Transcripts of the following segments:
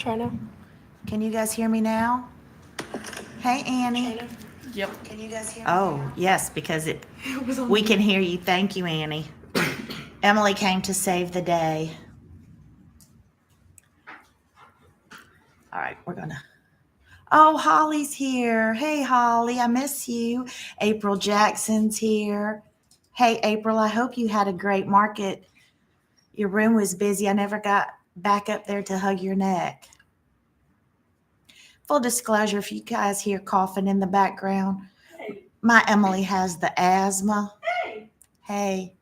try now. Can you guys hear me now? Hey, Annie. Yep. Can you guys hear me? Oh, yes, because It was on we mute. can hear you. Thank you, Annie. Emily came to save the day. All right, we're gonna. Oh, Holly's here. Hey, Holly, I miss you. April Jackson's here. Hey, April, I hope you had a great market. Your room was busy. I never got back up there to hug your neck. Full disclosure, if you guys hear coughing in the background, my Emily has the asthma. Hey,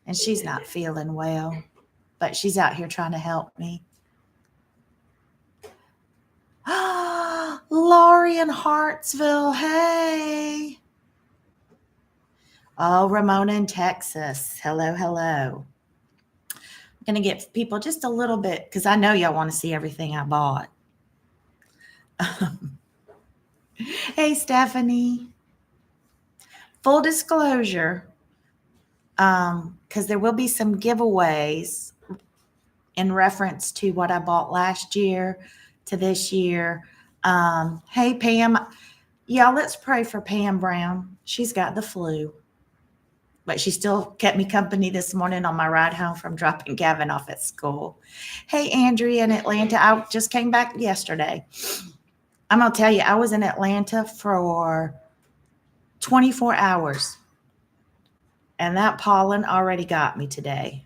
and she's not feeling well, but she's out here trying to help me. Laurie in Hartsville, hey. Oh, Ramona in Texas. Hello, hello. I'm going to get people just a little bit because I know y'all want to see everything I bought. Hey, Stephanie. Full disclosure, because there will be some giveaways in reference to what I bought last year to this year. Hey, Pam. Y'all, let's pray for Pam Brown. She's got the flu, but she still kept me company this morning on my ride home from dropping Gavin off at school. Hey, Andrea in Atlanta. I just came back yesterday. I'm going to tell you, I was in Atlanta for 24 hours, and that pollen already got me today.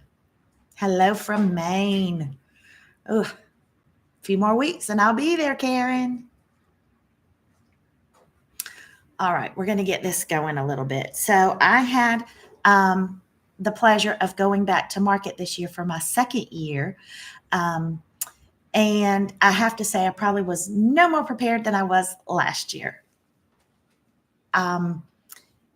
Hello from Maine. Ugh. A few more weeks and I'll be there, Karen. All right, we're going to get this going a little bit. So I had the pleasure of going back to market this year for my second year. And I have to say, I probably was no more prepared than I was last year.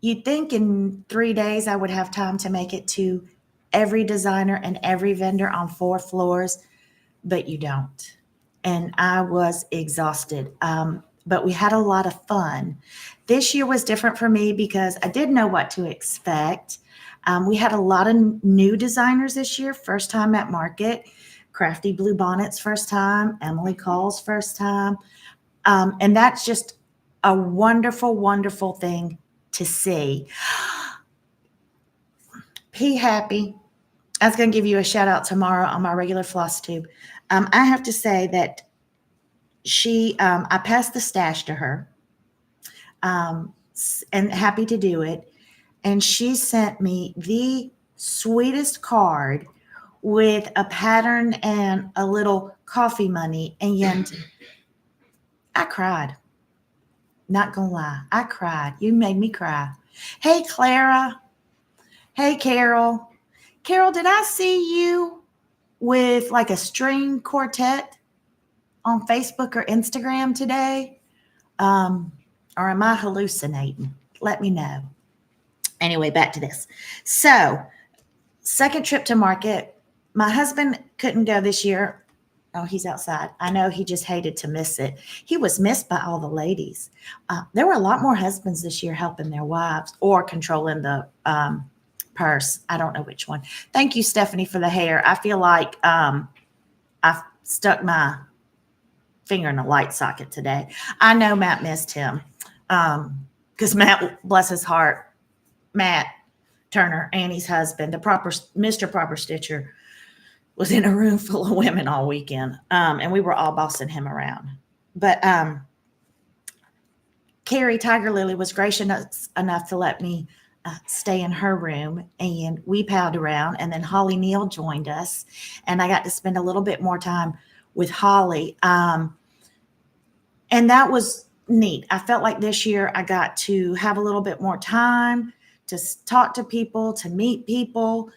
You'd think in 3 days I would have time to make it to every designer and every vendor on 4 floors, but you don't. And I was exhausted. But we had a lot of fun. This year was different for me because I didn't know what to expect. We had a lot of new designers this year, first time at market. Crafty Blue Bonnet's first time, Emily Call's first time. And that's just a wonderful, wonderful thing to see. P Happy. I was going to give you a shout out tomorrow on my regular floss tube. I have to say that I passed the stash to her, and happy to do it. And she sent me the sweetest card with a pattern and a little coffee money. And I cried. Not gonna lie, I cried. You made me cry. Hey, Clara. Hey, Carol. Carol, did I see you with like a string quartet on Facebook or Instagram today? Or am I hallucinating? Let me know. Anyway, back to this. So, second trip to market. My husband couldn't go this year. Oh, he's outside. I know he just hated to miss it. He was missed by all the ladies. There were a lot more husbands this year helping their wives or controlling the purse. I don't know which one. Thank you, Stephanie, for the hair. I feel like I stuck my finger in a light socket today. I know Matt missed him because Matt, bless his heart, Matt Turner, Annie's husband, the Mr. Proper Stitcher, was in a room full of women all weekend, and we were all bossing him around. But Carrie Tiger Lily was gracious enough to let me stay in her room, and we palled around. And then Holly Neal joined us, and I got to spend a little bit more time with Holly. And that was neat. I felt like this year I got to have a little bit more time to talk to people, to meet people.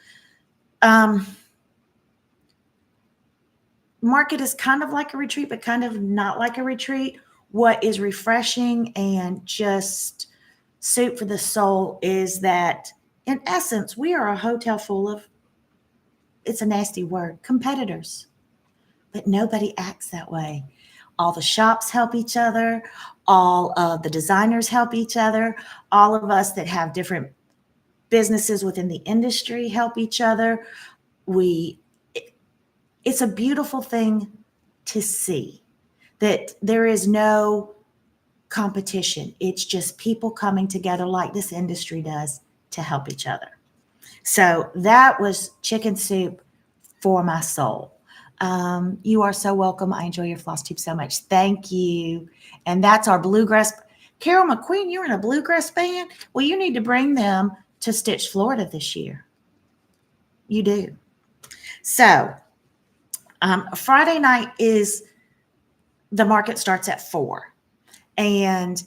Market is kind of like a retreat, but kind of not like a retreat. What is refreshing and just soup for the soul is that, in essence, we are a hotel full of, it's a nasty word, competitors. But nobody acts that way. All the shops help each other. All of the designers help each other. All of us that have different businesses within the industry help each other. It's a beautiful thing to see. that there is no competition. It's just people coming together like this industry does to help each other. So that was chicken soup for my soul. You are so welcome. I enjoy your floss tube so much. Thank you. And that's our bluegrass. Carol McQueen, you're in a bluegrass band? Well, you need to bring them to Stitch, Florida this year. You do. So Friday night is the market starts at 4. And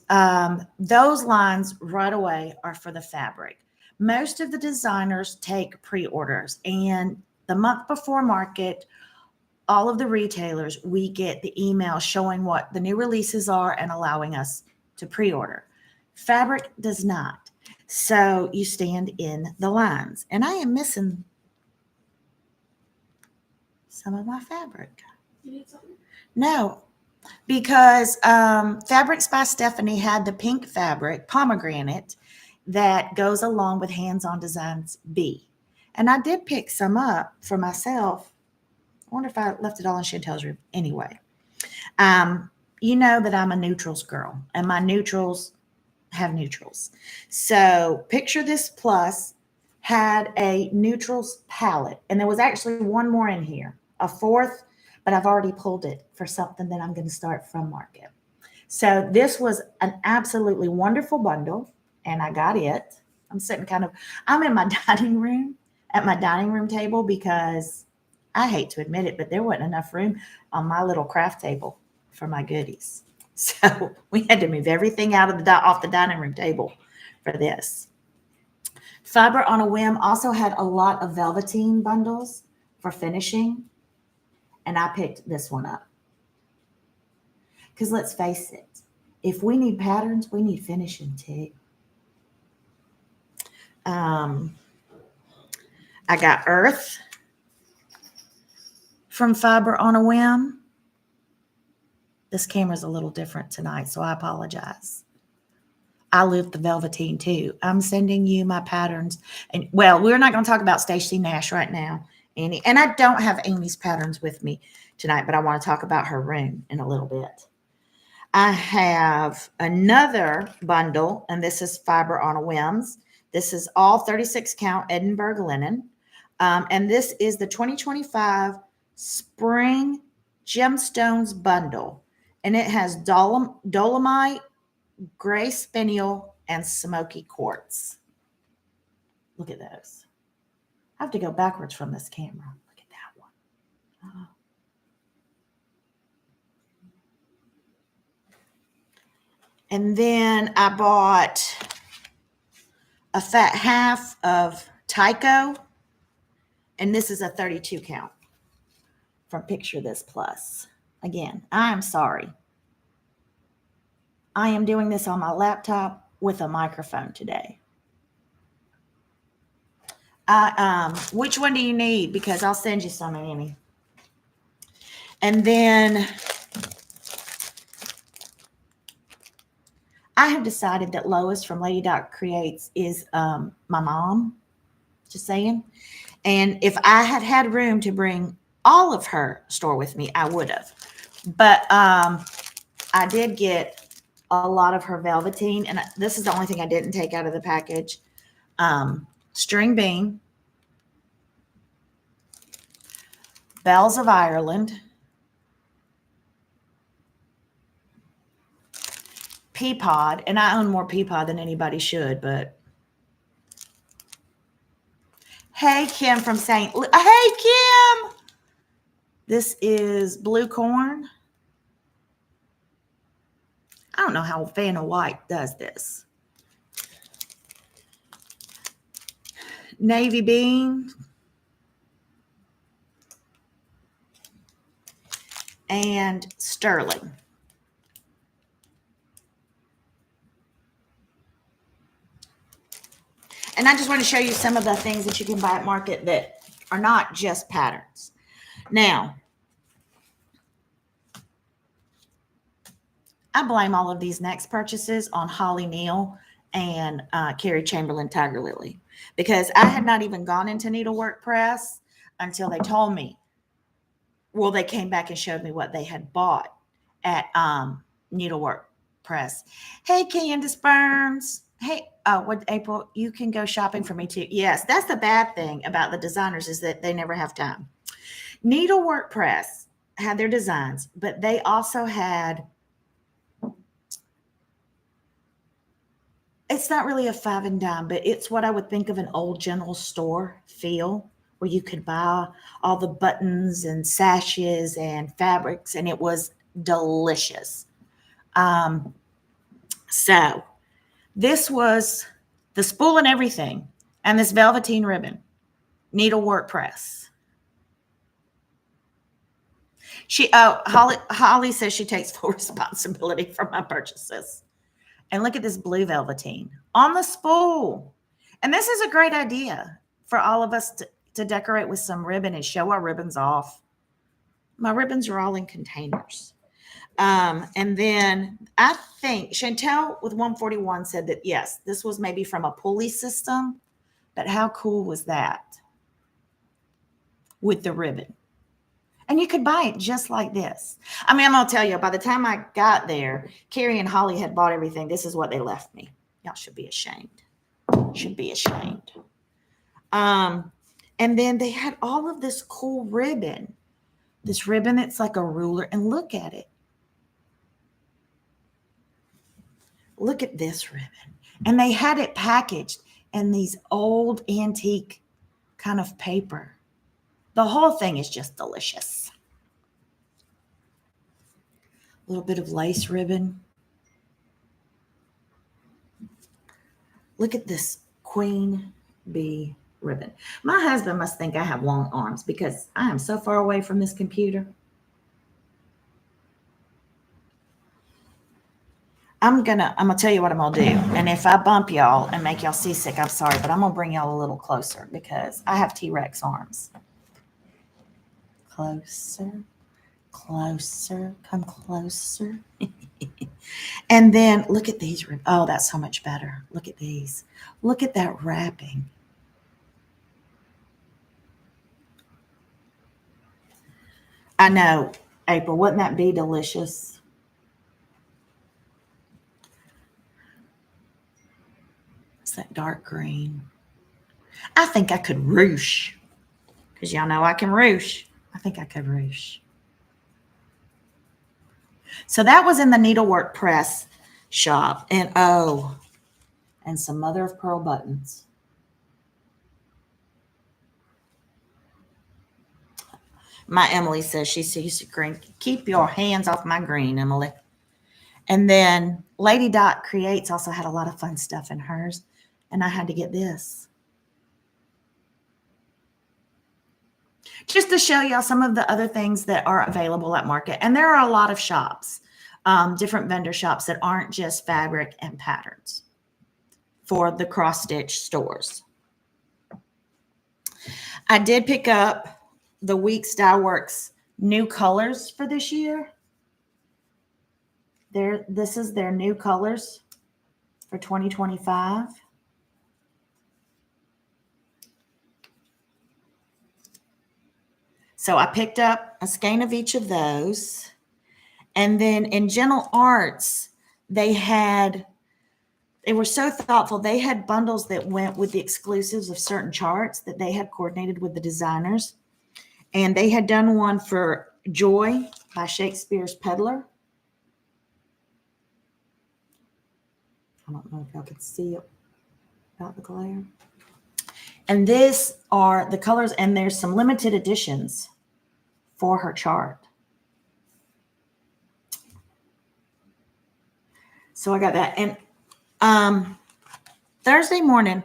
those lines right away are for the fabric. Most of the designers take pre-orders, and the month before market, all of the retailers, we get the email showing what the new releases are and allowing us to pre-order. Fabric does not. So you stand in the lines. And I am missing some of my fabric. You need something? No, because Fabrics by Stephanie had the pink fabric, pomegranate, that goes along with Hands-On Designs B. And I did pick some up for myself. I wonder if I left it all in Chantel's room. Anyway, you know that I'm a neutrals girl, and my neutrals have neutrals. So picture this plus had a neutrals palette, and there was actually one more in here, a fourth, but I've already pulled it for something that I'm going to start from market. So this was an absolutely wonderful bundle, and I got it. I'm in my dining room, at my dining room table, because I hate to admit it, but there wasn't enough room on my little craft table for my goodies. So we had to move everything out of off the dining room table for this. Fiber on a Whim also had a lot of velveteen bundles for finishing, and I picked this one up. Because let's face it, if we need patterns, we need finishing too. I got Earth from Fiber on a Whim. This camera's a little different tonight, so I apologize. I live the velveteen too. I'm sending you my patterns. And well, we're not going to talk about Stacy Nash right now, Annie. And I don't have Amy's patterns with me tonight, but I want to talk about her room in a little bit. I have another bundle, and this is Fiber on a Whims. This is all 36 count Edinburgh linen. And this is the 2025 Spring Gemstones bundle. And it has dolomite, gray spinel, and smoky quartz. Look at those. I have to go backwards from this camera. Look at that one. Oh. And then I bought a fat half of Tyco. And this is a 32 count from Picture This Plus. Again, I'm sorry. I am doing this on my laptop with a microphone today. Which one do you need? Because I'll send you some, Annie. And then I have decided that Lois from Lady Doc Creates is my mom. Just saying. And if I had had room to bring all of her store with me, I would have. But I did get a lot of her velveteen, and this is the only thing I didn't take out of the package. String bean, Bells of Ireland, pea pod, and I own more pea pod than anybody should, but hey, Kim from St. Hey, Kim! This is blue corn. I don't know how Vanna White does this. Navy bean. And sterling. And I just want to show you some of the things that you can buy at market that are not just patterns. Now, I blame all of these next purchases on Holly Neal and Carrie Chamberlain Tiger Lily, because I had not even gone into Needlework Press until they told me. Well, they came back and showed me what they had bought. at Needlework Press. Hey, Candace Burns. Hey, what April? You can go shopping for me too. Yes, that's the bad thing about the designers is that they never have time. Needlework Press had their designs, but they also had. It's not really a five and dime, but it's what I would think of an old general store feel where you could buy all the buttons and sashes and fabrics, and it was delicious. Um, so this was the spool and everything, and this velveteen ribbon, Needlework Press. Holly says she takes full responsibility for my purchases. And look at this blue velveteen on the spool. And this is a great idea for all of us to decorate with some ribbon and show our ribbons off. My ribbons are all in containers. And then I think Chantel with 141 said that, yes, this was maybe from a pulley system, but how cool was that with the ribbon? And you could buy it just like this. I mean, I'm going to tell you, by the time I got there, Carrie and Holly had bought everything. This is what they left me. Y'all should be ashamed. Should be ashamed. And then they had all of this cool ribbon. This ribbon that's like a ruler. And look at it. Look at this ribbon. And they had it packaged in these old antique kind of paper. The whole thing is just delicious. A little bit of lace ribbon. Look at this queen bee ribbon. My husband must think I have long arms because I am so far away from this computer. I'm gonna tell you what I'm gonna do. And if I bump y'all and make y'all seasick, I'm sorry, but I'm gonna bring y'all a little closer because I have T-Rex arms. Closer, closer, come closer. And then look at these. Oh, that's so much better. Look at these. Look at that wrapping. I know, April, wouldn't that be delicious? It's that dark green. I think I could ruche because y'all know I can ruche. I think I could ruche. So that was in the Needlework Press shop. And and some mother of pearl buttons. My Emily says she sees green. Keep your hands off my green, Emily. And then Lady Dot Creates also had a lot of fun stuff in hers. And I had to get this. Just to show y'all some of the other things that are available at market. And there are a lot of shops, different vendor shops that aren't just fabric and patterns for the cross-stitch stores. I did pick up the Weeks Dye Works new colors for this year. This is their new colors for 2025. So I picked up a skein of each of those. And then in Gentle Arts, they were so thoughtful. They had bundles that went with the exclusives of certain charts that they had coordinated with the designers. And they had done one for Joy by Shakespeare's Peddler. I don't know if y'all can see it without the glare. And these are the colors, and there's some limited editions for her chart. So I got that. And Thursday morning,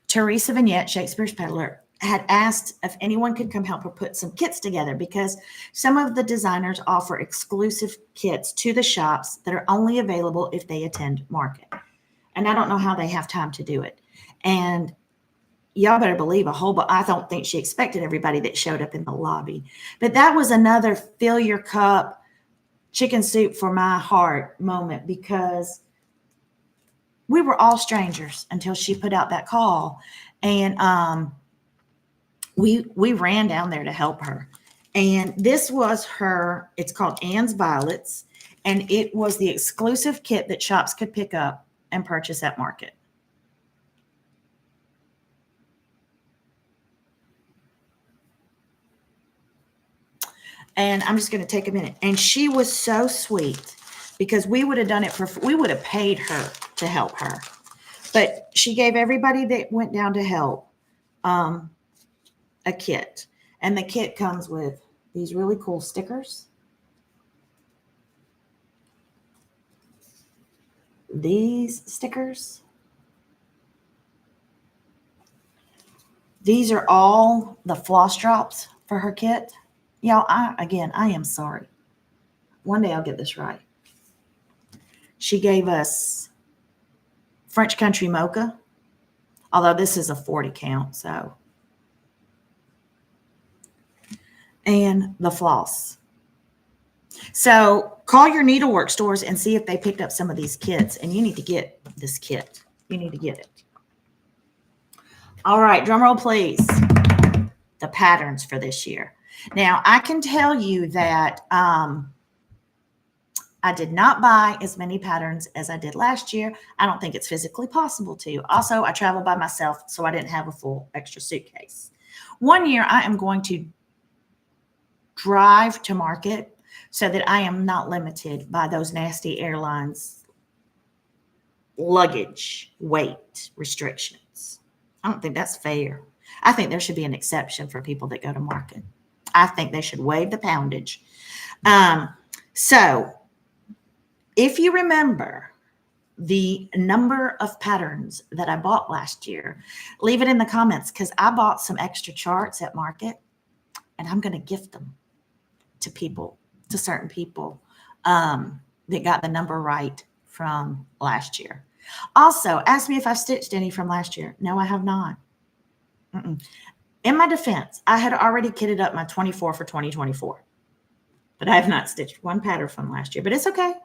Teresa Vignette, Shakespeare's Peddler, had asked if anyone could come help her put some kits together because some of the designers offer exclusive kits to the shops that are only available if they attend market. And I don't know how they have time to do it. And y'all better believe I don't think she expected everybody that showed up in the lobby. But that was another fill your cup, chicken soup for my heart moment because we were all strangers until she put out that call. And we ran down there to help her. And this was it's called Anne's Violets. And it was the exclusive kit that shops could pick up and purchase at market. And I'm just going to take a minute. And she was so sweet because we would have done it we would have paid her to help her. But she gave everybody that went down to help a kit. And the kit comes with these really cool stickers. These stickers. These are all the floss drops for her kit. Y'all, I am sorry. One day I'll get this right. She gave us French Country Mocha, although this is a 40 count, so. And the floss. So call your needlework stores and see if they picked up some of these kits, and you need to get this kit. You need to get it. All right, drum roll, please. The patterns for this year. Now, I can tell you that I did not buy as many patterns as I did last year. I don't think it's physically possible to. Also, I travel by myself, so I didn't have a full extra suitcase. One year, I am going to drive to market so that I am not limited by those nasty airlines luggage weight restrictions. I don't think that's fair. I think there should be an exception for people that go to market. I think they should waive the poundage. So if you remember the number of patterns that I bought last year, leave it in the comments because I bought some extra charts at market and I'm going to gift them to people, to certain people that got the number right from last year. Also, ask me if I've stitched any from last year. No, I have not. In my defense, I had already kitted up my 24 for 2024, but I have not stitched one pattern from last year, but it's okay.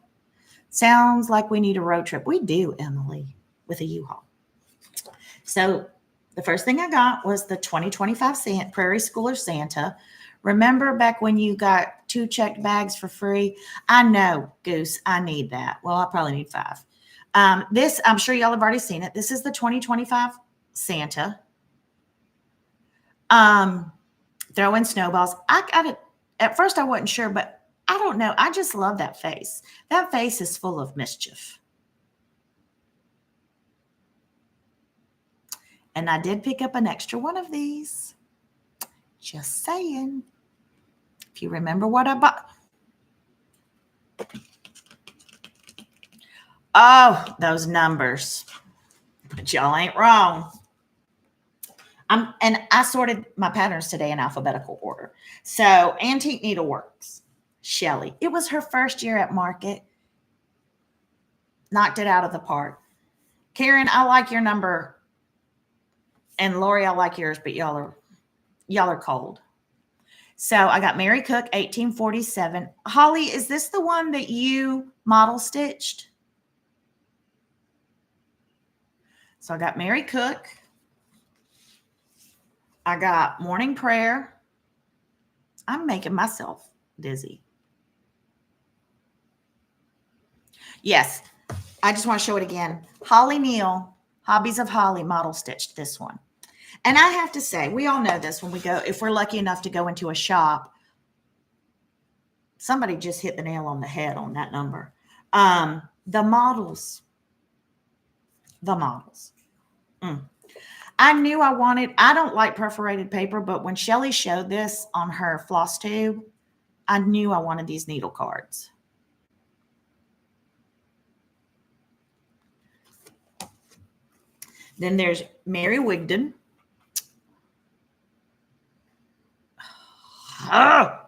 Sounds like we need a road trip. We do, Emily, with a U-Haul. So the first thing I got was the 2025 Prairie Schooler Santa. Remember back when you got 2 checked bags for free? I know, Goose, I need that. Well, I probably need 5. This, I'm sure y'all have already seen it. This is the 2025 Santa. Throwing snowballs. I got it. At first I wasn't sure, but I don't know. I just love that face. That face is full of mischief. And I did pick up an extra one of these. Just saying. If you remember what I bought. Oh, those numbers. But y'all ain't wrong. And I sorted my patterns today in alphabetical order. So Antique Needleworks, Shelly. It was her first year at market. Knocked it out of the park. Karen, I like your number. And Lori, I like yours, but y'all are cold. So I got Mary Cook, 1847. Holly, is this the one that you model stitched? So I got Mary Cook. I got Morning Prayer. I'm making myself dizzy. Yes, I just want to show it again. Holly Neal, Hobbies of Holly, model stitched this one. And I have to say, we all know this when we go, if we're lucky enough to go into a shop, somebody just hit the nail on the head on that number. The models. I knew I don't like perforated paper, but when Shelly showed this on her floss tube, I knew I wanted these needle cards. Then there's Mary Wigden. Oh,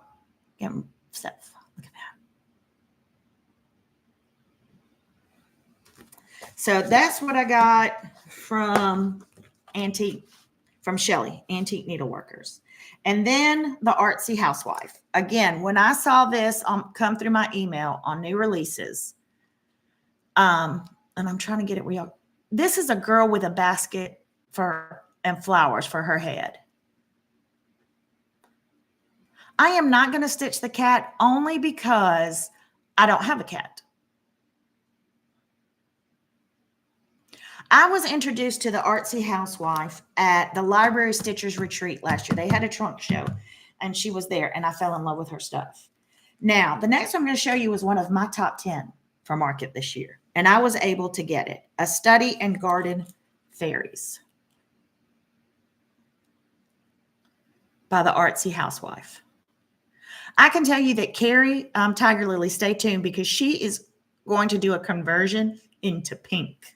get myself. Look at that. So that's what I got from Shelly, Antique Needleworkers. And then the Artsy Housewife. Again, when I saw this come through my email on new releases, and I'm trying to get it real. This is a girl with a basket and flowers for her head. I am not going to stitch the cat only because I don't have a cat. I was introduced to the artsy housewife at the Library Stitchers Retreat last year. They had a trunk show, and she was there, and I fell in love with her stuff. Now, the next one I'm going to show you is one of my top 10 for market this year, and I was able to get it. A Study and Garden Fairies by the artsy housewife. I can tell you that Carrie, Tiger Lily, stay tuned because she is going to do a conversion into pink.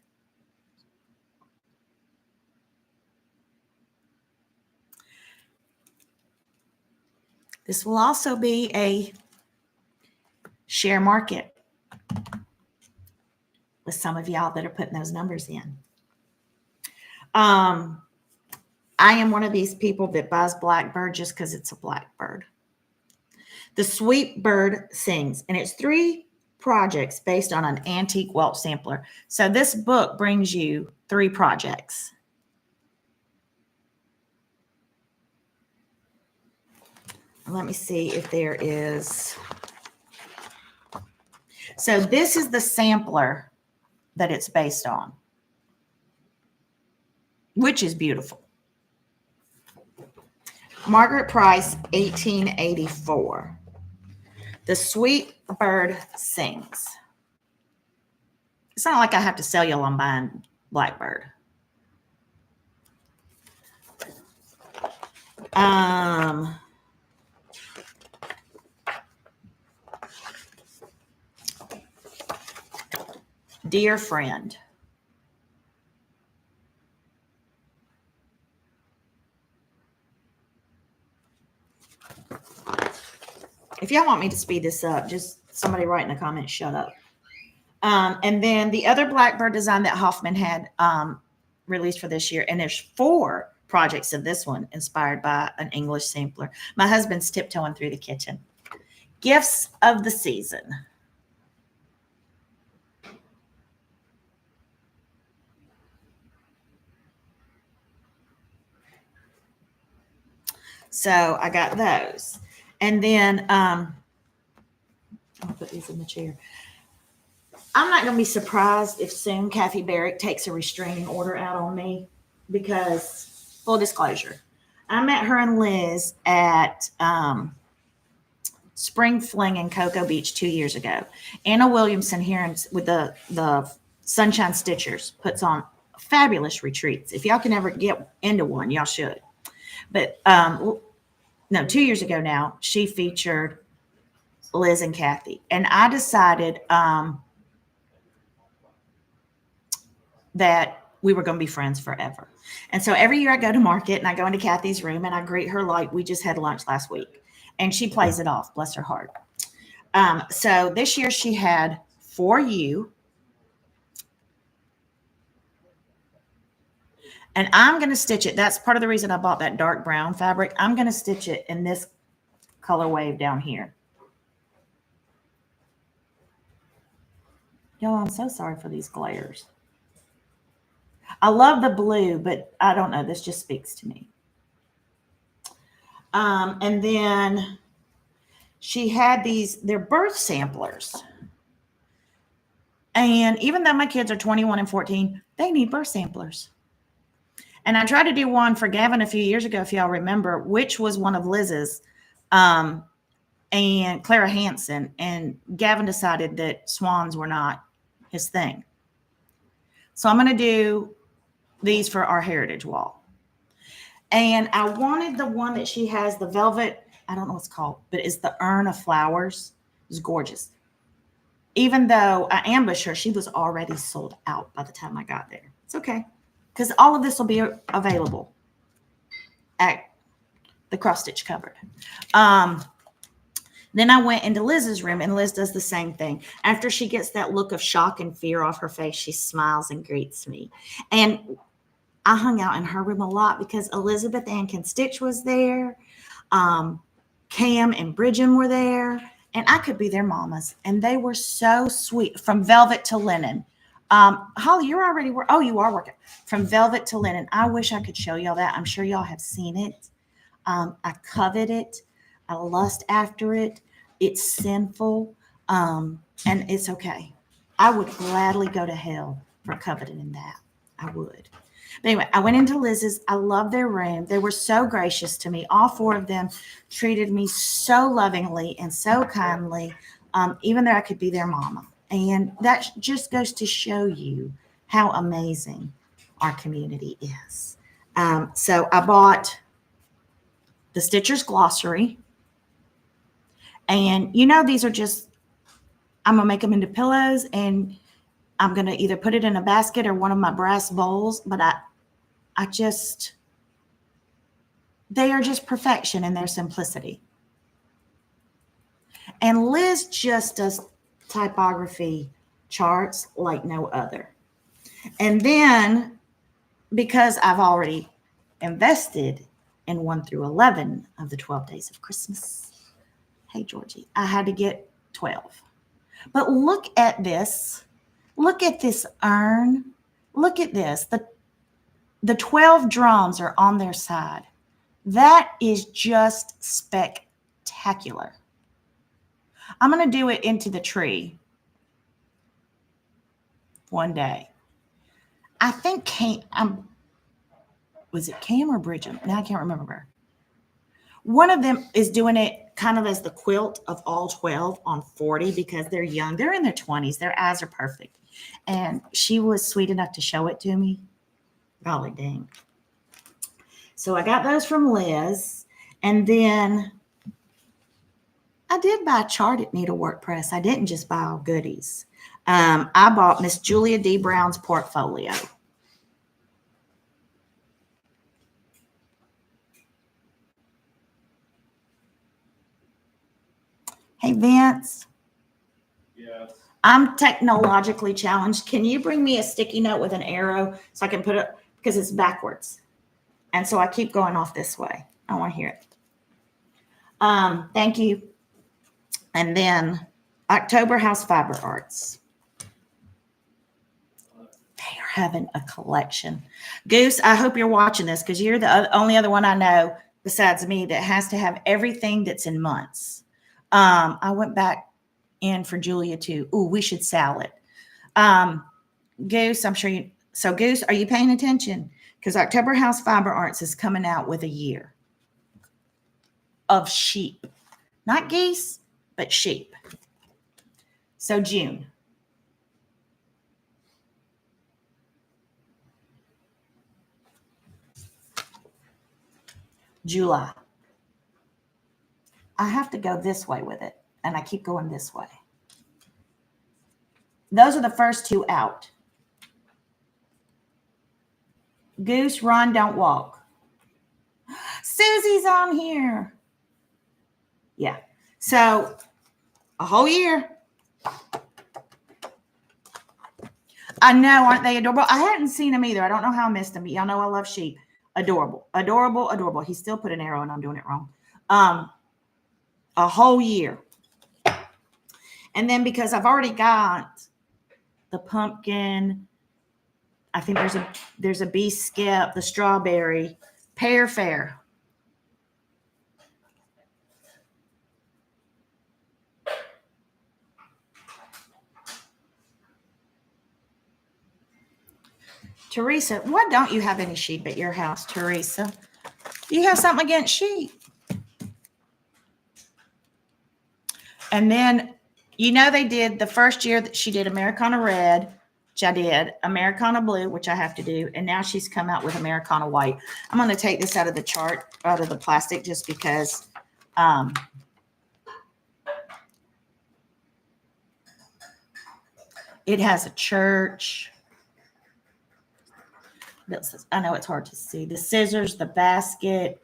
This will also be a share market with some of y'all that are putting those numbers in. I am one of these people that buys Blackbird just because it's a blackbird. The Sweet Bird Sings, and it's 3 projects based on an antique Welch sampler. So this book brings you 3 projects. Let me see if there is. So this is the sampler that it's based on, which is beautiful. Margaret Price, 1884. The Sweet Bird Sings. It's not like I have to sell y'all on buying Blackbird. Dear Friend. If y'all want me to speed this up, just somebody write in the comments, shut up. And then the other Blackbird design that Hoffman had released for this year, and there's 4 projects of this one inspired by an English sampler. My husband's tiptoeing through the kitchen. Gifts of the Season. So I got those. And then I'll put these in the chair. I'm not going to be surprised if soon Kathy Barrick takes a restraining order out on me because, full disclosure, I met her and Liz at Spring Fling in Cocoa Beach 2 years ago. Anna Williamson here with the Sunshine Stitchers puts on fabulous retreats. If y'all can ever get into one, y'all should. But no, 2 years ago now, she featured Liz and Kathy. And I decided that we were going to be friends forever. And so every year I go to market and I go into Kathy's room and I greet her like we just had lunch last week. And she plays it off, bless her heart. So this year she had For You. And I'm going to stitch it. That's part of the reason I bought that dark brown fabric. I'm going to stitch it in this color wave down here. Y'all, I'm so sorry for these glares. I love the blue, but I don't know. This just speaks to me. And then she had they're birth samplers. And even though my kids are 21 and 14, they need birth samplers. And I tried to do one for Gavin a few years ago, if y'all remember, which was one of Liz's and Clara Hansen. And Gavin decided that swans were not his thing. So I'm going to do these for our heritage wall. And I wanted the one that she has, the velvet, I don't know what it's called, but it's the urn of flowers. It's gorgeous. Even though I ambushed her, she was already sold out by the time I got there. It's okay. Because all of this will be available at the Cross Stitch Cupboard. Then I went into Liz's room, and Liz does the same thing. After she gets that look of shock and fear off her face, she smiles and greets me. And I hung out in her room a lot because Elizabeth Ann Can Stitch was there. Cam and Bridgen were there. And I could be their mamas. And they were so sweet. From velvet to linen. Holly, you're already working. Oh, you are working. From velvet to linen. I wish I could show y'all that. I'm sure y'all have seen it. I covet it. I lust after it. It's sinful. And it's okay. I would gladly go to hell for coveting that. I would. But anyway, I went into Liz's. I love their room. They were so gracious to me. All four of them treated me so lovingly and so kindly, even though I could be their mama. And that just goes to show you how amazing our community is. So I bought the Stitcher's Glossary. And these are just, I'm going to make them into pillows, and I'm going to either put it in a basket or one of my brass bowls. But they are just perfection in their simplicity. And Liz just does typography charts like no other. And then, because I've already invested in 1 through 11 of the 12 days of Christmas, hey, Georgie, I had to get 12. But look at this. Look at this urn. Look at this. The 12 drums are on their side. That is just spectacular. I'm going to do it into the tree one day. I think was it Cam or Bridget? Now I can't remember. One of them is doing it kind of as the quilt of all 12 on 40 because they're young. They're in their 20s. Their eyes are perfect. And she was sweet enough to show it to me. Golly dang. So I got those from Liz. And then I did buy a chart at Needlework Press. I didn't just buy all goodies. I bought Miss Julia D. Brown's portfolio. Hey, Vince. Yes. I'm technologically challenged. Can you bring me a sticky note with an arrow so I can put it, because it's backwards. And so I keep going off this way. I want to hear it. Thank you. And then October House Fiber Arts. They are having a collection. Goose, I hope you're watching this because you're the only other one I know besides me that has to have everything that's in months. I went back in for Julia too. Ooh, we should sell it. Goose, I'm sure you. So Goose, are you paying attention? Because October House Fiber Arts is coming out with a year of sheep, not geese, but sheep. So June. July. I have to go this way with it, and I keep going this way. Those are the first two out. Goose, run, don't walk. Susie's on here. Yeah. So a whole year. I know, aren't they adorable? I hadn't seen them either. I don't know how I missed them, but y'all know I love sheep. Adorable, adorable, adorable. He still put an arrow and I'm doing it wrong. A whole year. And then because I've already got the pumpkin, I think there's a bee skip, the strawberry, pear fair. Teresa, why don't you have any sheep at your house, Teresa? Do you have something against sheep? And then, they did the first year that she did Americana Red, which I did, Americana Blue, which I have to do, and now she's come out with Americana White. I'm going to take this out of the chart, out of the plastic, just because it has a church. I know it's hard to see. The scissors, the basket.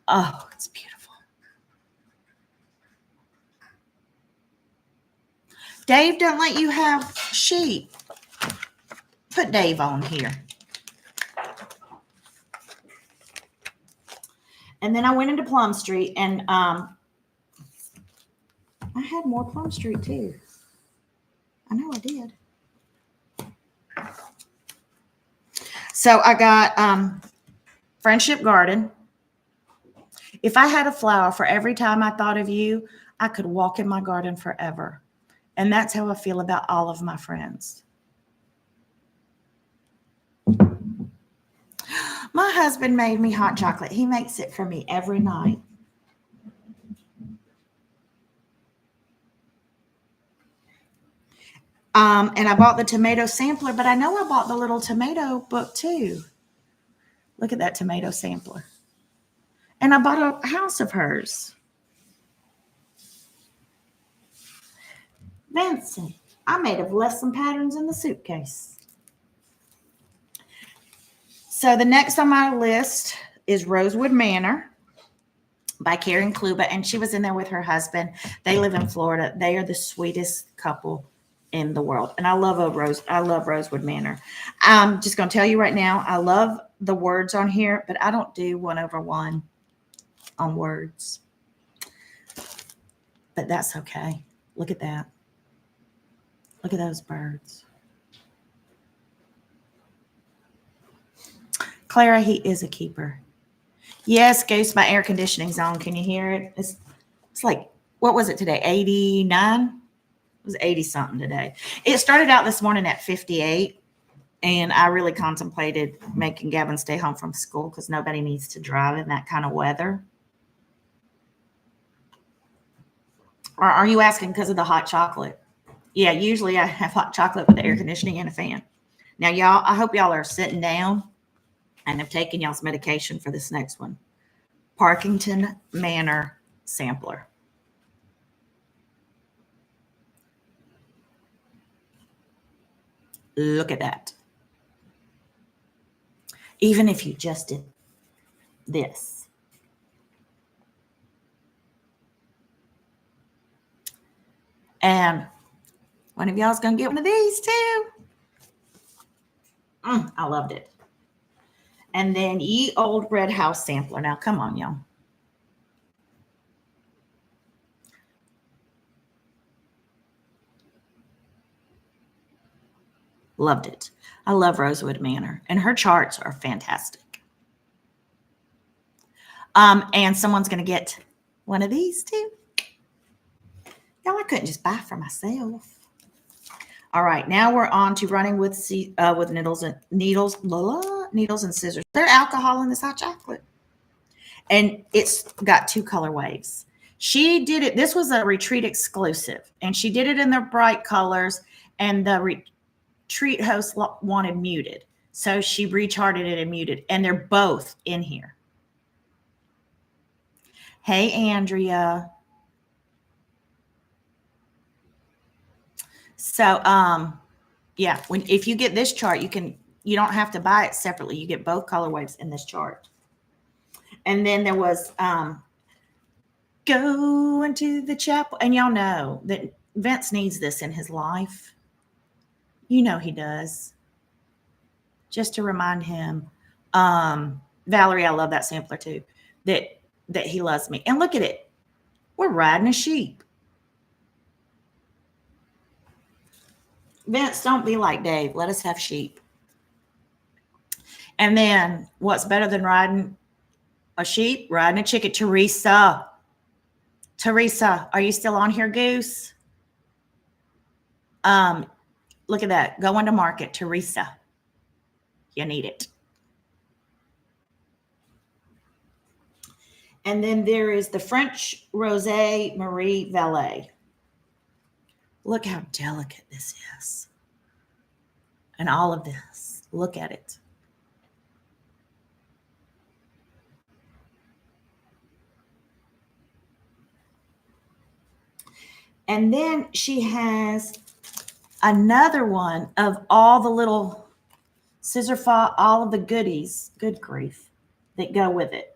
Oh, it's beautiful. Dave don't let you have sheep. Put Dave on here. And then I went into Plum Street, and I had more Plum Street too. I know I did. So I got Friendship Garden. If I had a flower for every time I thought of you, I could walk in my garden forever. And that's how I feel about all of my friends. My husband made me hot chocolate. He makes it for me every night. And I bought the tomato sampler, but I know I bought the little tomato book too. Look at that tomato sampler. And I bought a house of hers. Fancy. I made of lesson patterns in the suitcase. So the next on my list is Rosewood Manor by Karen Kluba, and she was in there with her husband. They live in Florida. They are the sweetest couple in the world, and I love Rosewood Manor. I'm just going to tell you right now, I love the words on here, but I don't do 1/1 on words. But that's okay. Look at that. Look at those birds. Clara, he is a keeper. Yes, Goose, my air conditioning's on. Can you hear it? It's like, what was it today? 89? It was 80 something today. It started out this morning at 58, and I really contemplated making Gavin stay home from school because nobody needs to drive in that kind of weather. Or are you asking because of the hot chocolate? Yeah, usually I have hot chocolate with the air conditioning and a fan. Now, y'all, I hope y'all are sitting down and have taken y'all's medication for this next one. Parkington Manor Sampler. Look at that. Even if you just did this. And one of y'all's going to get one of these too. I loved it. And then Ye Old Red House Sampler. Now, come on, y'all. Loved it. I love Rosewood Manor, and her charts are fantastic. And someone's going to get one of these too. Y'all, I couldn't just buy for myself. All right, now we're on to running with needles and scissors. There's alcohol in this hot chocolate, and it's got 2 color waves. She did it. This was a retreat exclusive, and she did it in the bright colors, and the retreat host wanted muted, so she recharted it and muted, and they're both in here. Hey, Andrea. So, yeah, if you get this chart, you don't have to buy it separately. You get both color waves in this chart. And then there was go into the chapel. And y'all know that Vince needs this in his life. You know he does. Just to remind him, Valerie, I love that sampler too, that he loves me. And look at it. We're riding a sheep. Vince, don't be like Dave. Let us have sheep. And then what's better than riding a sheep? Riding a chicken. Teresa, are you still on here, Goose? Look at that. Going to market, Teresa. You need it. And then there is the French Rosé Marie Valet. Look how delicate this is. And all of this. Look at it. And then she has another one of all the little scissor file, all of the goodies, good grief, that go with it.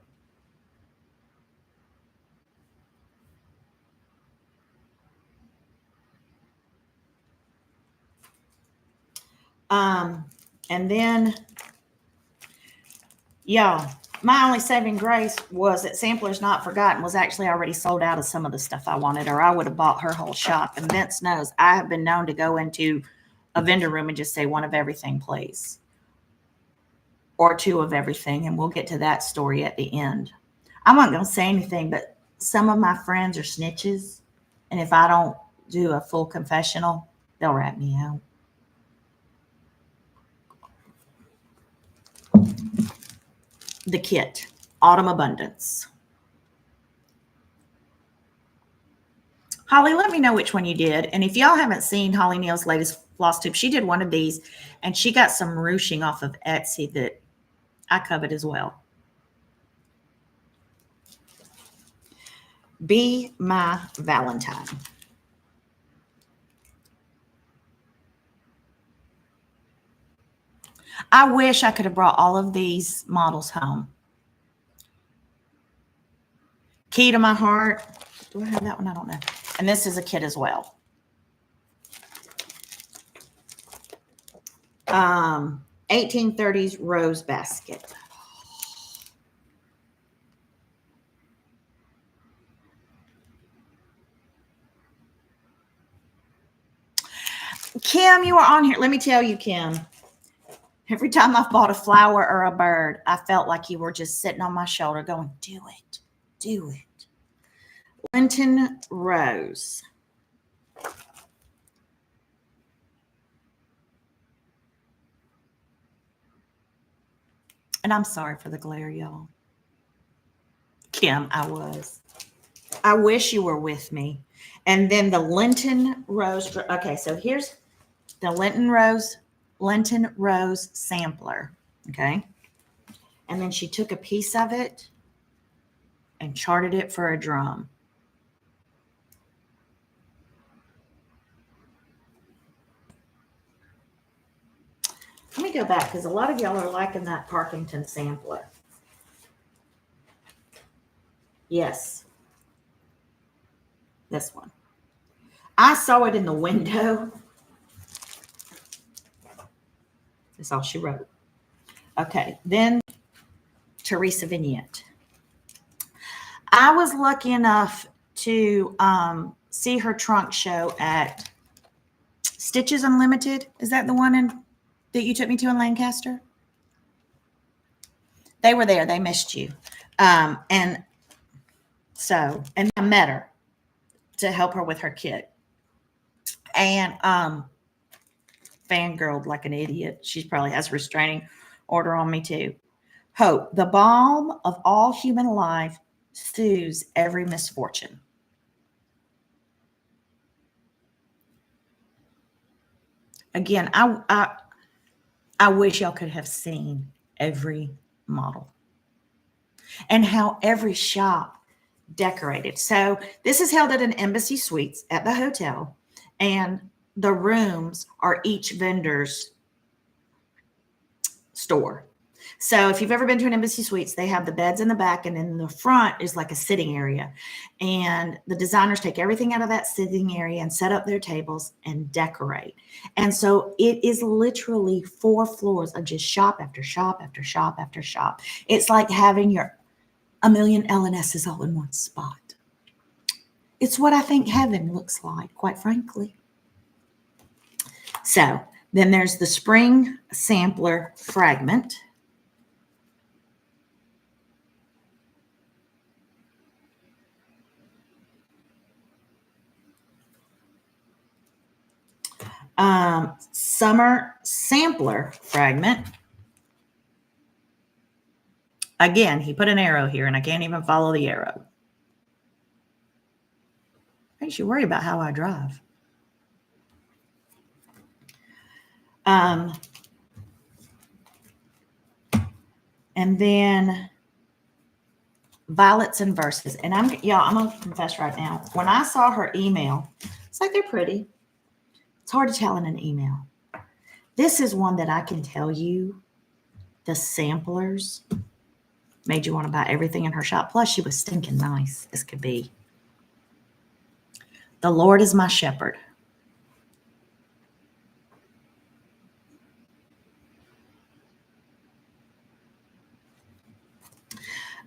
And then, y'all, my only saving grace was that Sampler's Not Forgotten was actually already sold out of some of the stuff I wanted, or I would have bought her whole shop. And Vince knows I have been known to go into a vendor room and just say 1 of everything, please. Or 2 of everything. And we'll get to that story at the end. I'm not going to say anything, but some of my friends are snitches. And if I don't do a full confessional, they'll rat me out. The kit, Autumn Abundance. Holly, let me know which one you did. And if y'all haven't seen Holly Neal's latest floss tube, she did one of these and she got some ruching off of Etsy that I covet as well. Be My Valentine. I wish I could have brought all of these models home. Key to My Heart. Do I have that one? I don't know. And this is a kit as well. 1830s rose basket. Kim, you were on here. Let me tell you, Kim. Every time I've bought a flower or a bird, I felt like you were just sitting on my shoulder going, do it, do it. Lenten Rose. And I'm sorry for the glare, y'all. Kim, I was. I wish you were with me. And then the Lenten Rose. Okay, so here's the Lenten Rose sampler. Okay. And then she took a piece of it and charted it for a drum. Let me go back because a lot of y'all are liking that Parkington sampler. Yes. This one. I saw it in the window. That's all she wrote. Okay. Then Teresa Vignette. I was lucky enough to see her trunk show at Stitches Unlimited. Is that the one that you took me to in Lancaster? They were there. They missed you. And I met her to help her with her kit. And fangirled like an idiot. She probably has a restraining order on me too. Hope, the balm of all human life, soothes every misfortune. Again, I wish y'all could have seen every model and how every shop decorated. So this is held at an Embassy Suites at the hotel, and the rooms are each vendor's store. So if you've ever been to an Embassy Suites, they have the beds in the back, and in the front is like a sitting area. And the designers take everything out of that sitting area and set up their tables and decorate. And so it is literally 4 floors of just shop after shop after shop after shop. It's like having a million LNSs all in one spot. It's what I think heaven looks like, quite frankly. So then there's the Spring Sampler Fragment. Summer Sampler Fragment. Again, he put an arrow here and I can't even follow the arrow. I should worry about how I drive. And then Violets and Verses. And I'm going to confess right now. When I saw her email, it's like they're pretty. It's hard to tell in an email. This is one that I can tell you the samplers made you want to buy everything in her shop. Plus, she was stinking nice as could be. The Lord is My Shepherd.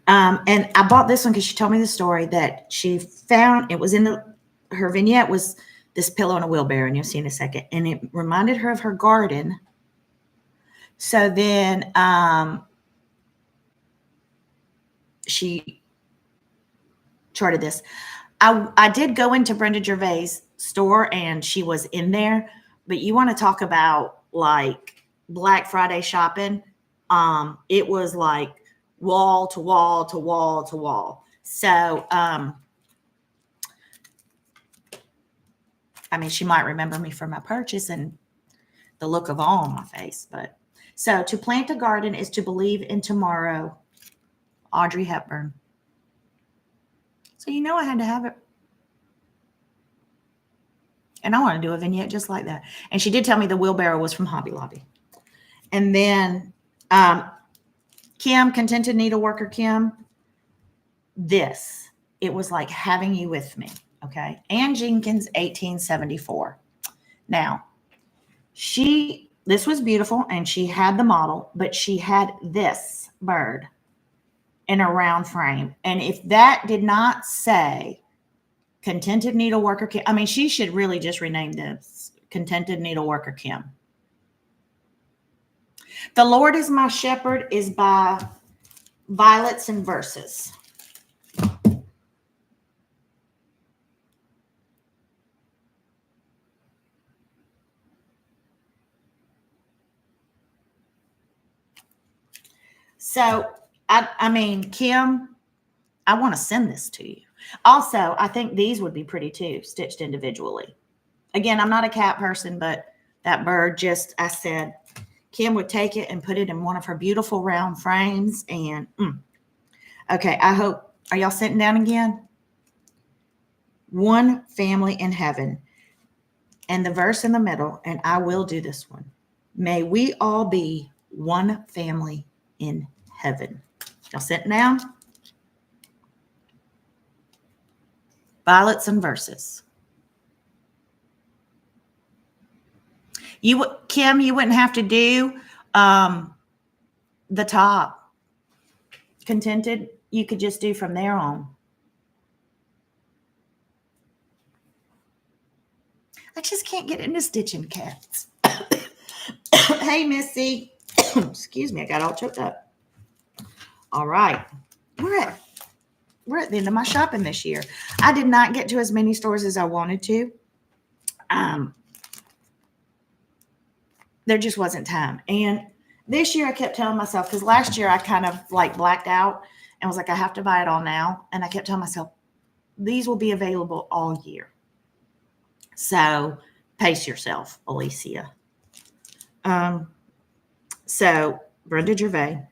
And I bought this one because she told me the story that she found. It was in her vignette was this pillow in a wheelbarrow, and you'll see in a second. And it reminded her of her garden. So then she charted this. I did go into Brenda Gervais' store and she was in there. But you want to talk about like Black Friday shopping. It was like wall to wall to wall to wall. So, I mean, she might remember me from my purchase and the look of awe on my face. But so to plant a garden is to believe in tomorrow. Audrey Hepburn. So you know I had to have it. And I want to do a vignette just like that. And she did tell me the wheelbarrow was from Hobby Lobby. And then Kim, Contented Needleworker Kim, this. It was like having you with me. Okay. Ann Jenkins, 1874. Now, this was beautiful and she had the model, but she had this bird in a round frame. And if that did not say Contented Needleworker Kim, I mean, she should really just rename this Contented Needleworker Kim. The Lord is My Shepherd is by Violets and Verses. So, I mean, Kim, I want to send this to you. Also, I think these would be pretty too, stitched individually. Again, I'm not a cat person, but that bird just, I said, Kim would take it and put it in one of her beautiful round frames. And, okay, I hope, are y'all sitting down again? One family in heaven. And the verse in the middle, and I will do this one. May we all be one family in heaven. Y'all sitting down? Violets and Verses. Kim, you wouldn't have to do the top. Contented, you could just do from there on. I just can't get into stitching cats. Hey, Missy. Excuse me, I got all choked up. All right. We're at the end of my shopping this year. I did not get to as many stores as I wanted to. There just wasn't time. And this year I kept telling myself, because last year I kind of like blacked out and was like, I have to buy it all now. And I kept telling myself, these will be available all year. So pace yourself, Alicia. So Brenda Gervais,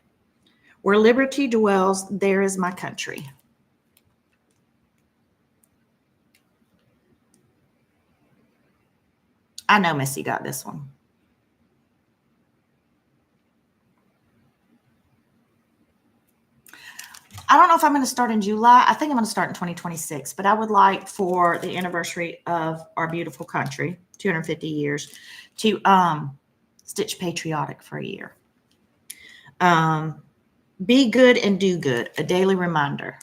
where liberty dwells, there is my country. I know Missy got this one. I don't know if I'm going to start in July. I think I'm going to start in 2026, but I would like for the anniversary of our beautiful country, 250 years, to stitch patriotic for a year. Be good and do good, a daily reminder.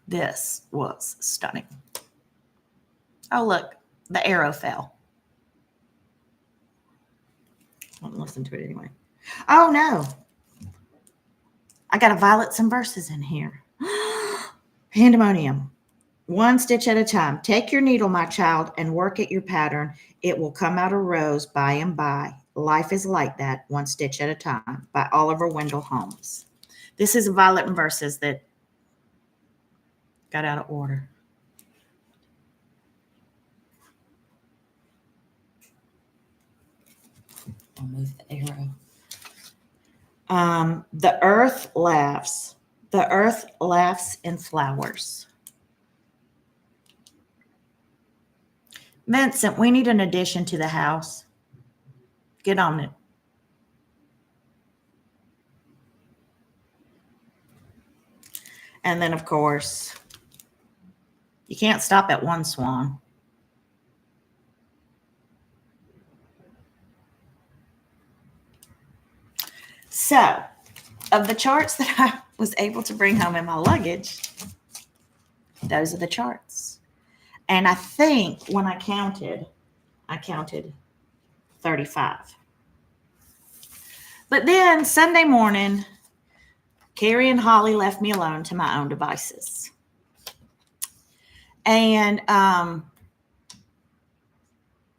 This was stunning. Oh, look, the arrow fell. I won't listen to it anyway. Oh, no. I got a Violets and Verses in here. Pandemonium. One stitch at a time. Take your needle, my child, and work at your pattern. It will come out a rose by and by. Life is like that, one stitch at a time, by Oliver Wendell Holmes. This is a Violet and Verses that got out of order. I'll move the arrow. The earth laughs. The earth laughs in flowers. Vincent, we need an addition to the house. Get on it. And then, of course, you can't stop at one swan. So, of the charts that I was able to bring home in my luggage, those are the charts. And I think when I counted 35. But then Sunday morning, Carrie and Holly left me alone to my own devices. And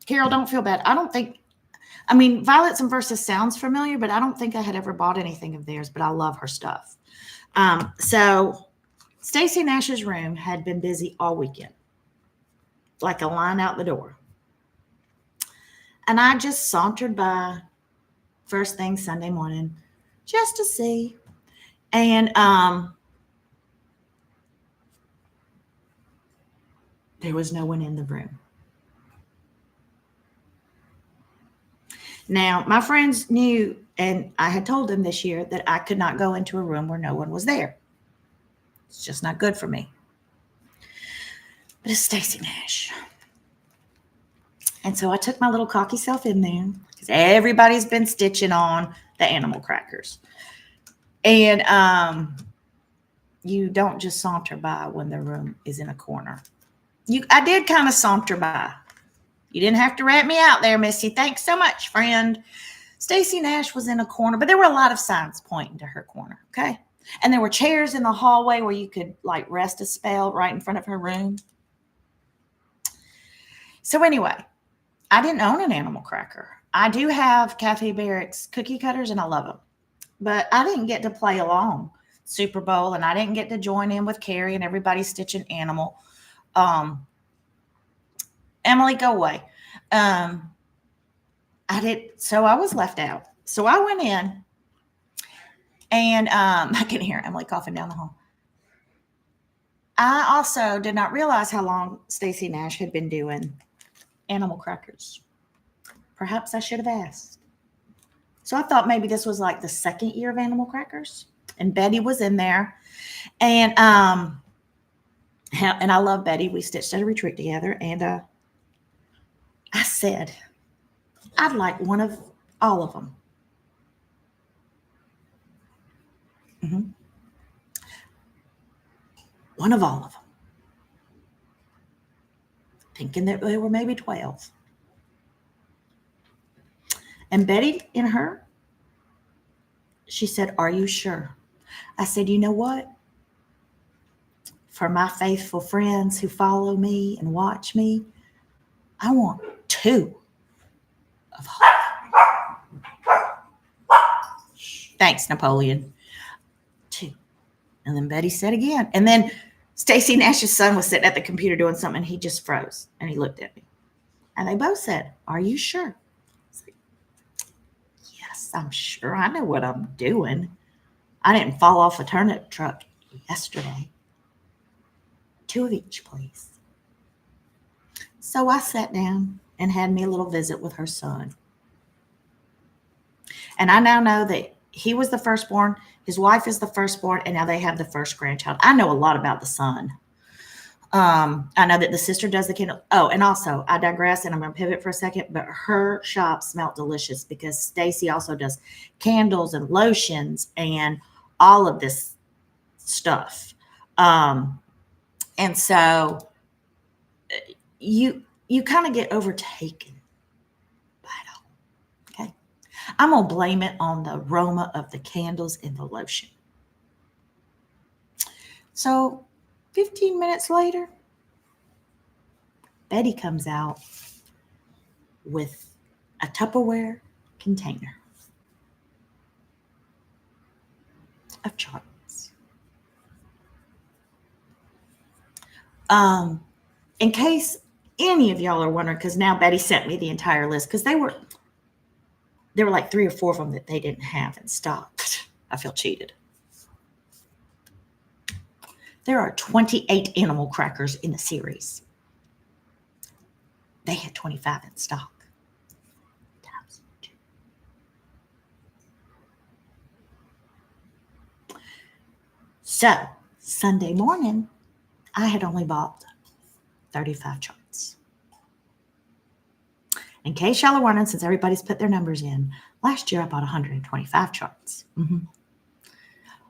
Carol, don't feel bad. I mean, Violets and Versus sounds familiar, but I don't think I had ever bought anything of theirs, but I love her stuff. So Stacy Nash's room had been busy all weekend, like a line out the door. And I just sauntered by first thing Sunday morning just to see. And there was no one in the room. Now, my friends knew, and I had told them this year that I could not go into a room where no one was there. It's just not good for me. But it's Stacy Nash. And so I took my little cocky self in there because everybody's been stitching on the animal crackers. And you don't just saunter by when the room is in a corner. I did kind of saunter by. You didn't have to rat me out there, Missy. Thanks so much, friend. Stacy Nash was in a corner, but there were a lot of signs pointing to her corner, okay? And there were chairs in the hallway where you could like rest a spell right in front of her room. So anyway, I didn't own an animal cracker. I do have Kathy Barrick's cookie cutters, and I love them. But I didn't get to play along Super Bowl, and I didn't get to join in with Carrie and everybody stitching animal. Emily, go away. So I was left out. So I went in, and I can hear Emily coughing down the hall. I also did not realize how long Stacy Nash had been doing animal crackers. Perhaps I should have asked. So I thought maybe this was like the second year of animal crackers, and Betty was in there, and I love Betty. We stitched at a retreat together, and I said, I'd like one of all of them. Mm-hmm. One of all of them. Thinking that there were maybe 12. And Betty, in her, she said, are you sure? I said, you know what? For my faithful friends who follow me and watch me, I want 2 of all. Thanks, Napoleon. 2. And then Betty said again. And then Stacy Nash's son was sitting at the computer doing something, and he just froze, and he looked at me. And they both said, are you sure? I was like, yes, I'm sure. I know what I'm doing. I didn't fall off a turnip truck yesterday. 2 of each, please. So I sat down and had me a little visit with her son. And I now know that he was the firstborn, his wife is the firstborn, and now they have the first grandchild. I know a lot about the son. I know that the sister does the candle. Oh, and also, I digress, and I'm going to pivot for a second, but her shop smelled delicious because Stacy also does candles and lotions and all of this stuff. And so you kind of get overtaken by it all. Okay. I'm going to blame it on the aroma of the candles and the lotion. So 15 minutes later, Betty comes out with a Tupperware container of charts. In case any of y'all are wondering, because now Betty sent me the entire list, because there were like 3 or 4 of them that they didn't have in stock. I feel cheated. There are 28 animal crackers in the series. They had 25 in stock. Times 2. So Sunday morning, I had only bought 35 charts. In case y'all are wondering, since everybody's put their numbers in, last year I bought 125 charts. Mm-hmm.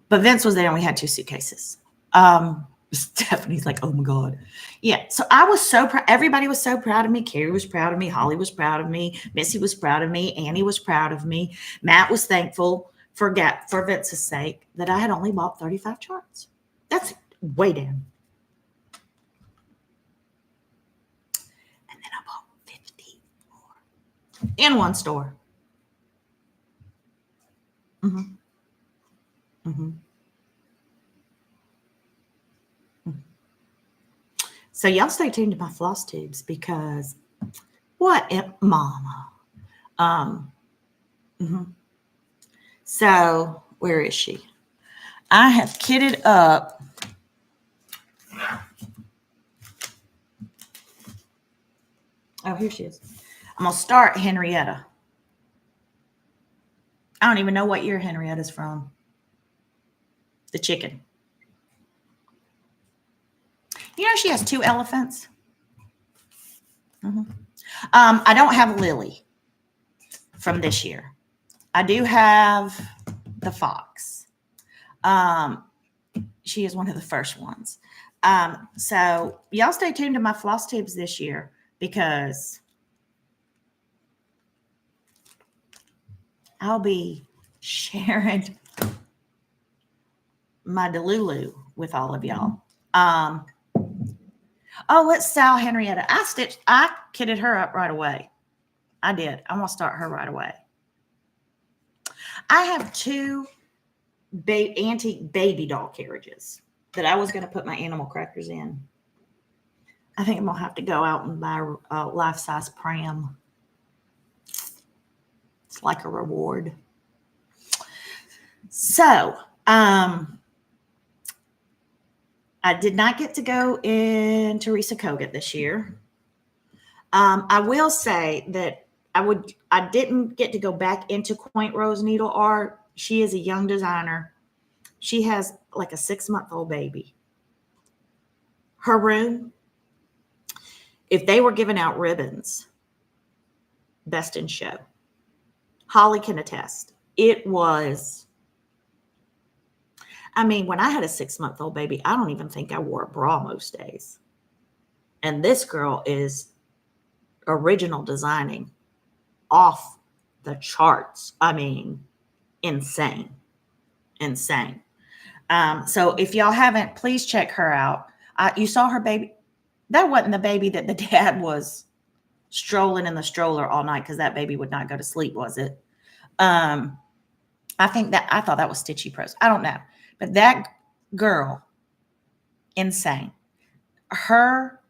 But Vince was there and we had 2 suitcases. Stephanie's like, oh my God. Yeah. So I was so proud. Everybody was so proud of me. Carrie was proud of me. Holly was proud of me. Missy was proud of me. Annie was proud of me. Matt was thankful for Vince's sake that I had only bought 35 charts. That's way down. in one store. Mm-hmm. Mm-hmm. So y'all stay tuned to my floss tubes because what, mama? Um, mhm. So where is she? I have kitted up. Oh, here she is. I'm gonna start Henrietta. I don't even know what year Henrietta's from. The chicken. You know she has 2 elephants. Mm-hmm. I don't have Lily from this year. I do have the fox. Um, she is one of the first ones. So y'all stay tuned to my floss tubes this year because I'll be sharing my Delulu with all of y'all. Let's sell Henrietta. I kitted her up right away. I did. I'm gonna start her right away. I have 2 antique baby doll carriages that I was gonna put my animal crackers in. I think I'm gonna have to go out and buy a life-size pram. It's like a reward. So, I did not get to go in Teresa Kogut this year. I will say that I didn't get to go back into Quaint Rose Needle Art. She is a young designer. She has like a 6-month-old baby. Her room, if they were giving out ribbons, best in show. Holly can attest. It was, I mean, when I had a 6-month-old baby, I don't even think I wore a bra most days. And this girl is original designing off the charts. I mean, insane. So if y'all haven't, please check her out. You saw her baby. That wasn't the baby that the dad was strolling in the stroller all night because that baby would not go to sleep, was it? I thought that was Stitchy Pros. I don't know. But that girl, insane. Her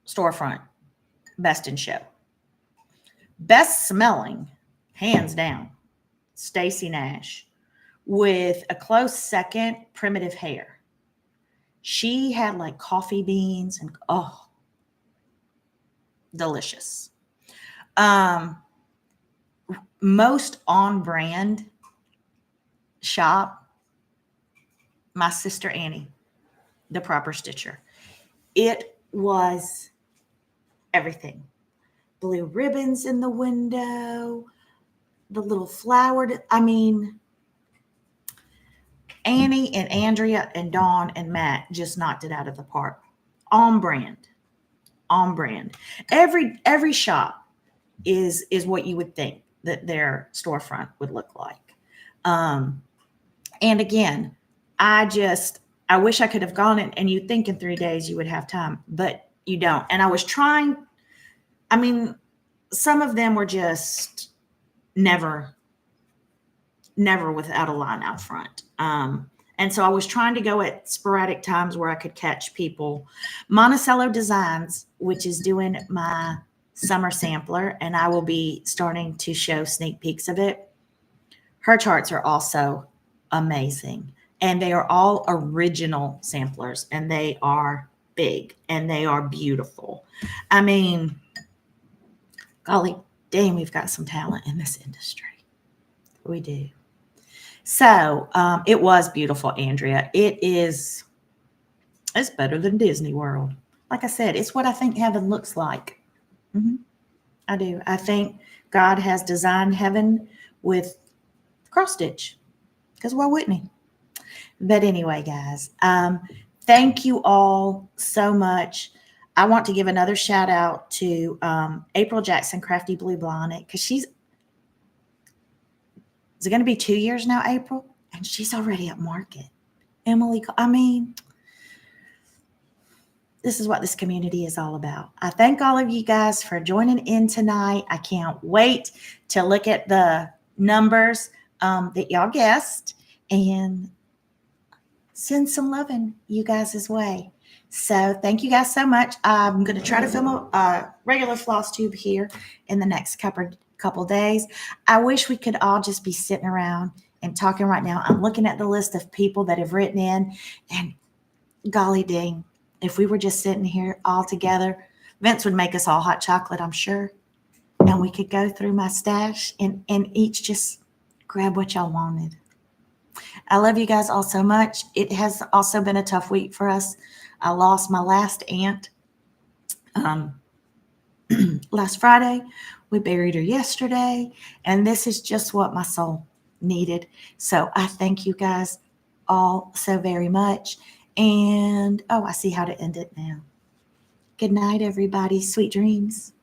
storefront, best in show. Best smelling, hands down, Stacy Nash. With a close second, Primitive Hair. She had like coffee beans and delicious. Most on brand shop, my sister Annie, the Proper Stitcher. It was everything. Blue ribbons in the window, the little flowered, Annie and Andrea and Dawn and Matt just knocked it out of the park. On brand. Every shop is what you would think that their storefront would look like. And again, I wish I could have gone in, and you'd think in 3 days you would have time, but you don't. And I was trying, some of them were just never without a line out front. And so I was trying to go at sporadic times where I could catch people. Monticello Designs, which is doing my summer sampler, and I will be starting to show sneak peeks of it. Her charts are also amazing. And they are all original samplers, and they are big, and they are beautiful. Golly, dang, we've got some talent in this industry. We do. So it was beautiful, Andrea. It's better than Disney World. Like I said, it's what I think heaven looks like. Mm-hmm. I do. I think God has designed heaven with cross stitch, because why wouldn't he? But anyway, guys, thank you all so much. I want to give another shout out to April Jackson, Crafty Blue Bonnet, because is it going to be 2 years now, April? And she's already at market. Emily, this is what this community is all about. I thank all of you guys for joining in tonight. I can't wait to look at the numbers that y'all guessed and send some loving you guys' way. So thank you guys so much. I'm going to try to film a regular floss tube here in the next couple days. I wish we could all just be sitting around and talking right now. I'm looking at the list of people that have written in, and golly dang, if we were just sitting here all together, Vince would make us all hot chocolate, I'm sure. And we could go through my stash and each just grab what y'all wanted. I love you guys all so much. It has also been a tough week for us. I lost my last aunt last Friday. We buried her yesterday. And this is just what my soul needed. So I thank you guys all so very much. And, I see how to end it now. Good night, everybody. Sweet dreams.